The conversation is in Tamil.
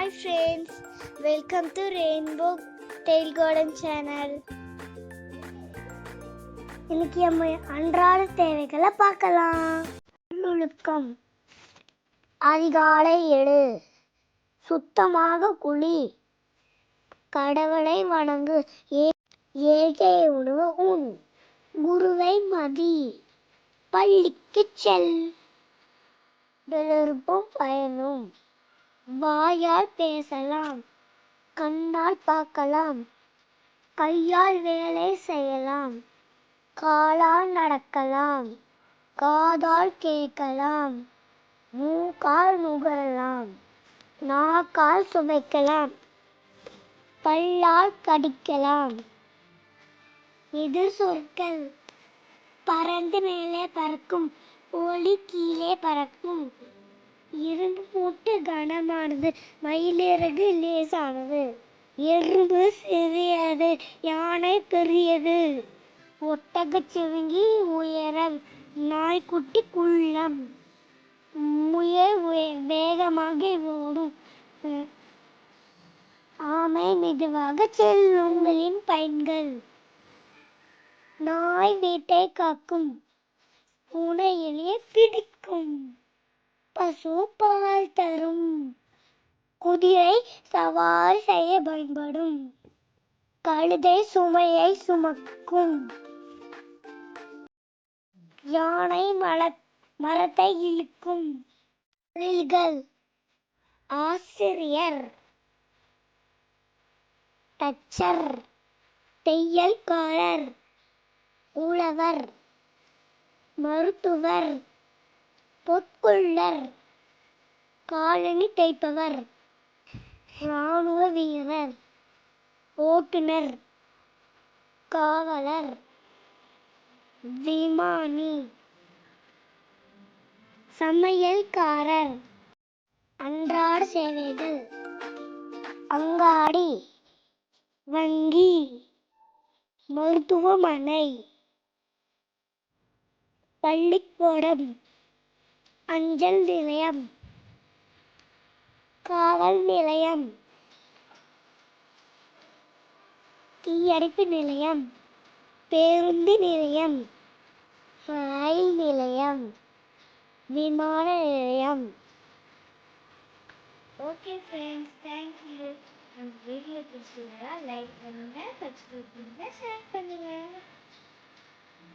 Hi friends, welcome to Rainbow Tail Garden channel. இன்னைக்கு நம்ம அன்றாட தேவைகளை பார்க்கலாம். ஒழுக்கம். அதிகாலை எழு, சுத்தமாக குளி, கடவுளை வணங்கு, ஏழை உணவு உண், குருவை மதி, பள்ளிக்கு செல், விருப்பம் பயனும். வாயால் பேசலாம், கண்ணால் பார்க்கலாம், கையால் வேலை செய்யலாம், காலால் நடக்கலாம், காதால் கேட்கலாம், மூக்கால் நுகரலாம், நாக்கால் சுவைக்கலாம், பல்லால் கடிக்கலாம். இது சொற்கள். பறந்து மேலே பறக்கும், ஒளி கீழே பறக்கும். இரும்பு மூட்டு கனமானது, மயிலிறகு லேசானது. எறும்பு சிறியது, யானை பெரியது. ஒட்டகச்சிவிங்கி உயரம், நாய்க்குட்டி குள்ளம். முயல் வேகமாக ஓடும், ஆமை மெதுவாக செல்லும். பயன்கள். நாய் வீட்டை காக்கும், பூனை எலியை பிடிக்கும், பசு பால் தரும், குதிரை சவாரி செய்ய பயன்படும், கழுதை சுமையை சுமக்கும், யானை மரத்தை இழுக்கும். தொழில்கள். ஆசிரியர், தச்சர், தையல்காரர், உழவர், மருத்துவர், பொற்கொள்ளர், காலணி தைப்பவர், இராணுவ வீரர், ஓட்டுநர், காவலர், விமானி, சமையல்காரர். அன்றாட சேவைகள். அங்காடி, வங்கி, மருத்துவமனை, பள்ளிக்கூடம், அஞ்சல் நிலையம், காவல் நிலையம், தீயணைப்பு நிலையம், பேருந்து நிலையம், ரயில் நிலையம், விமான நிலையம். Okay friends, thank you. நம்ம வீடியோ பிடிச்சிருந்தா லைக் பண்ணுங்க, சப்ஸ்கிரைப் பண்ணுங்க, ஷேர் பண்ணுங்க.